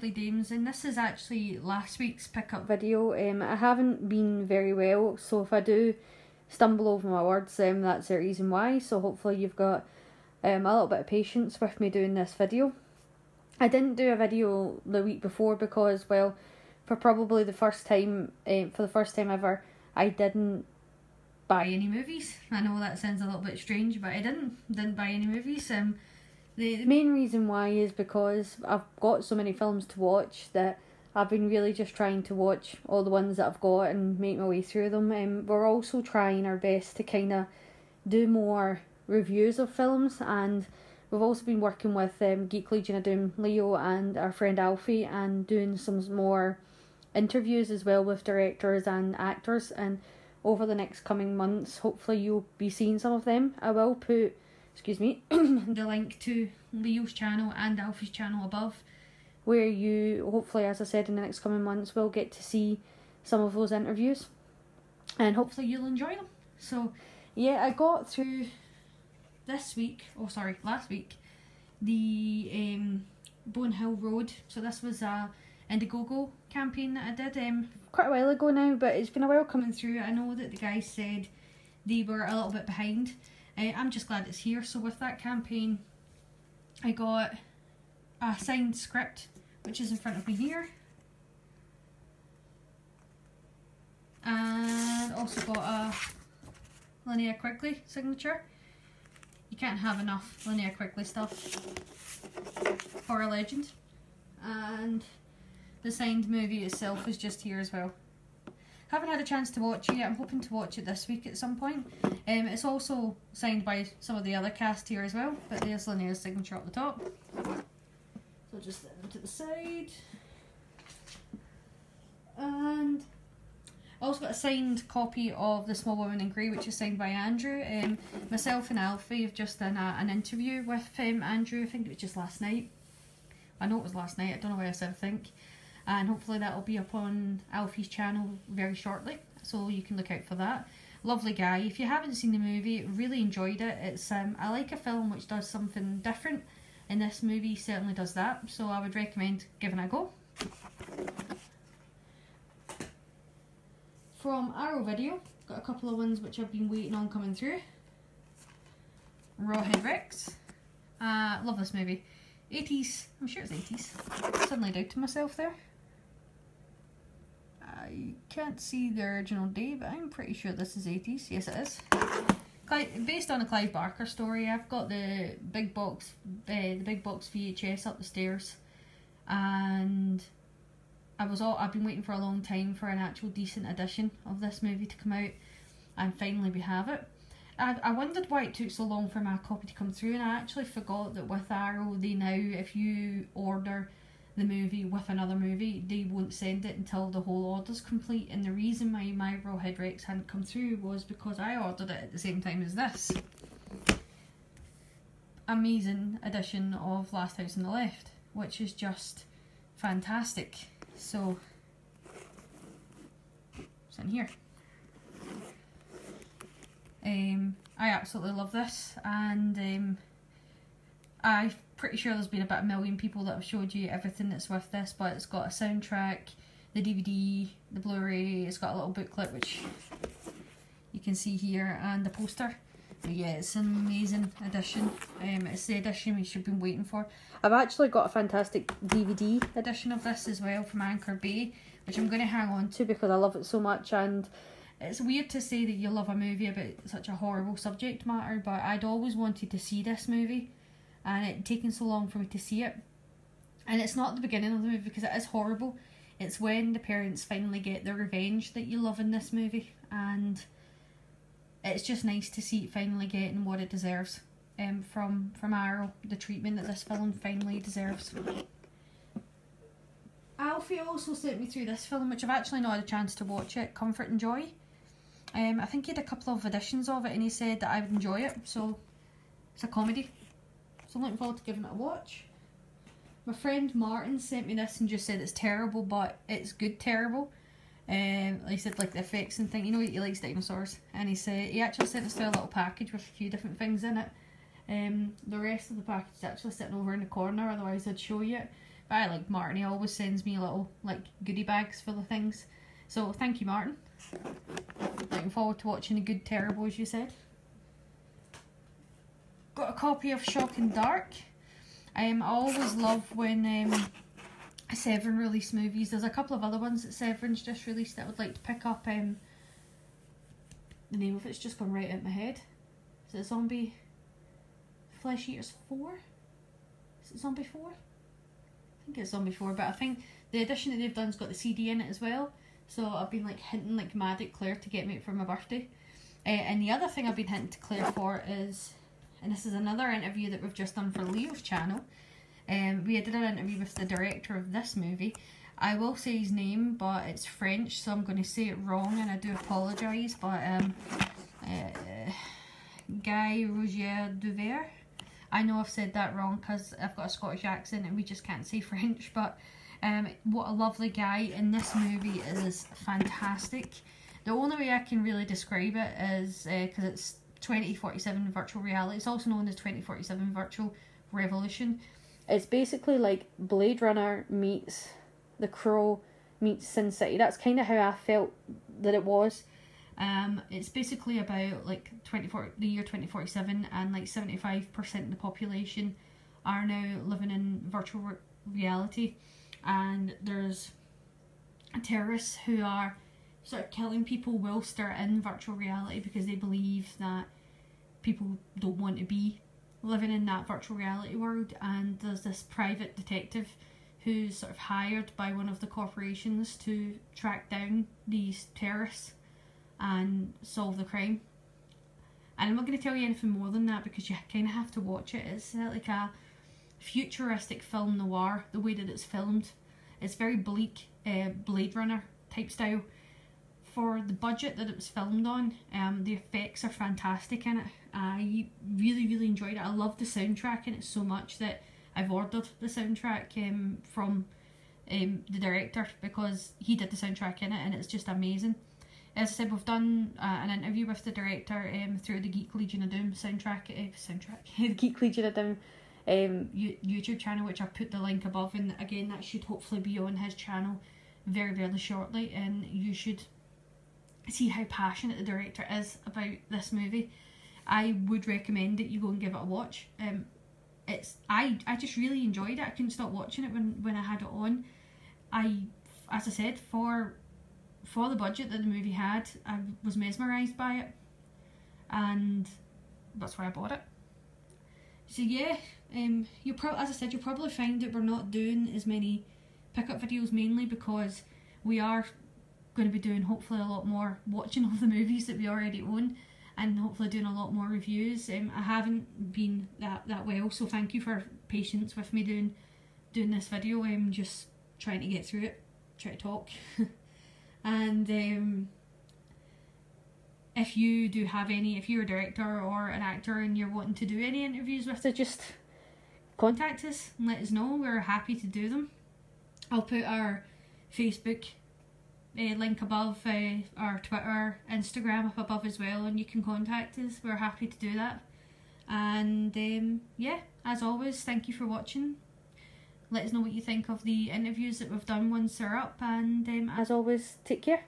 Deadly Dames, and this is actually last week's pickup video. I haven't been very well, so if I do stumble over my words, that's the reason why. So hopefully you've got a little bit of patience with me doing this video. I didn't do a video the week before because, well, for probably the first time, for the first time ever, I didn't buy any movies. I know that sounds a little bit strange, but I didn't buy any movies. The main reason why is because I've got so many films to watch that I've been really just trying to watch all the ones that I've got and make my way through them. We're also trying our best to kind of do more reviews of films, and we've also been working with Geek Legion of Doom, Leo and our friend Alfie, and doing some more interviews as well with directors and actors, and over the next coming months hopefully you'll be seeing some of them. I will put the link to Leo's channel and Alfie's channel above, where you hopefully, as I said, in the next coming months will get to see some of those interviews, and hopefully you'll enjoy them. So yeah, I got through last week, the Bone Hill Road. So this was a Indiegogo campaign that I did quite a while ago now, but it's been a while coming through. I know that the guys said they were a little bit behind. I'm just glad it's here. So with that campaign, I got a signed script, which is in front of me here, and also got a Linnea Quigley signature. You can't have enough Linnea Quigley stuff for a legend. And the signed movie itself is just here as well. Haven't had a chance to watch it yet. I'm hoping to watch it this week at some point. It's also signed by some of the other cast here as well, but there's Linnea's signature up the top. So I'll just set them to the side. And I also got a signed copy of The Small Woman in Grey, which is signed by Andrew. Myself and Alfie have just done an interview with Andrew. I think it was just last night. I know it was last night, I don't know why I said I think. And hopefully that'll be up on Alfie's channel very shortly, so you can look out for that. Lovely guy. If you haven't seen the movie, really enjoyed it. It's I like a film which does something different, and this movie certainly does that, so I would recommend giving it a go. From Arrow Video, got a couple of ones which I've been waiting on coming through. Rawhead Rex. Love this movie. 80s, I'm sure it's 80s. Suddenly doubted myself there. I can't see the original day, but I'm pretty sure this is 80s. Yes, it is. Based on a Clive Barker story. I've got the big box VHS up the stairs, and I've been waiting for a long time for an actual decent edition of this movie to come out, and finally we have it. I wondered why it took so long for my copy to come through, and I actually forgot that with Arrow, they now, if you order the movie with another movie, they won't send it until the whole order's complete. And the reason why my Rawhead Rex hadn't come through was because I ordered it at the same time as this amazing edition of Last House on the Left, which is just fantastic. So it's in here. I absolutely love this, and I'm pretty sure there's been about 1 million people that have showed you everything that's with this, but it's got a soundtrack, the DVD, the Blu-ray, it's got a little booklet which you can see here, and the poster. But yeah, it's an amazing edition. It's the edition we should have been waiting for. I've actually got a fantastic DVD edition of this as well from Anchor Bay, which I'm going to hang on to because I love it so much. And it's weird to say that you love a movie about such a horrible subject matter, but I'd always wanted to see this movie, and it had taken so long for me to see it. And it's not the beginning of the movie because it is horrible. It's when the parents finally get their revenge that you love in this movie, and it's just nice to see it finally getting what it deserves from Arrow, the treatment that this film finally deserves. Alfie also sent me through this film, which I've actually not had a chance to watch it, Comfort and Joy. I think he had a couple of editions of it, and he said that I would enjoy it, so it's a comedy. So I'm looking forward to giving it a watch. My friend Martin sent me this and just said it's terrible, but it's good terrible. He said like the effects and thing, you know, he likes dinosaurs, and he said he actually sent us through a little package with a few different things in it. The rest of the package is actually sitting over in the corner, otherwise I'd show you it. But I like Martin. He always sends me little like goodie bags full of things. So thank you, Martin. Looking forward to watching A Good Terrible, as you said. Got a copy of Shock and Dark. I always love when Severin release movies. There's a couple of other ones that Severin's just released that I would like to pick up. The name of it's just gone right out my head. Is it Zombie Flesh Eaters 4? Is it Zombie 4? I think it's Zombie 4, but I think the edition that they've done's got the CD in it as well. So I've been like hinting like mad at Claire to get me it for my birthday. And the other thing I've been hinting to Claire for is, and this is another interview that we've just done for Leo's channel. We did an interview with the director of this movie. I will say his name, but it's French, so I'm going to say it wrong, and I do apologise. But Guy Roger Duvert. I know I've said that wrong because I've got a Scottish accent and we just can't say French. But what a lovely guy, and this movie is fantastic. The only way I can really describe it is because it's 2047 virtual reality. It's also known as 2047 virtual revolution. It's basically like Blade Runner meets The Crow meets Sin City. That's kind of how I felt that it was. It's basically about like the year 2047, and like 75% of the population are now living in virtual reality, and there's terrorists who are sort of killing people whilst they're in virtual reality because they believe that people don't want to be living in that virtual reality world. And there's this private detective who's sort of hired by one of the corporations to track down these terrorists and solve the crime. And I'm not going to tell you anything more than that because you kind of have to watch it. It's like a futuristic film noir, the way that it's filmed. It's very bleak, Blade Runner type style. For the budget that it was filmed on, the effects are fantastic in it. I really, really enjoyed it. I love the soundtrack in it so much that I've ordered the soundtrack from the director because he did the soundtrack in it, and it's just amazing. As I said, we've done an interview with the director through the Geek Legion of Doom the Geek Legion of Doom YouTube channel, which I've put the link above, and again that should hopefully be on his channel very, very shortly, and you should see how passionate the director is about this movie. I would recommend that you go and give it a watch. I just really enjoyed it. I couldn't stop watching it when I had it on. As I said, for the budget that the movie had, I was mesmerised by it, and that's why I bought it. So yeah, as I said, you'll probably find that we're not doing as many pickup videos, mainly because we are going to be doing hopefully a lot more watching of the movies that we already own, and hopefully doing a lot more reviews. I haven't been that well, so thank you for patience with me doing this video. I'm just trying to get through it, try to talk. And if you do have any, if you're a director or an actor and you're wanting to do any interviews with it, just contact us and let us know. We're happy to do them. I'll put our Facebook link above, our Twitter, Instagram up above as well, and you can contact us. We're happy to do that. And yeah, as always, thank you for watching. Let us know what you think of the interviews that we've done once they're up, and as always, take care.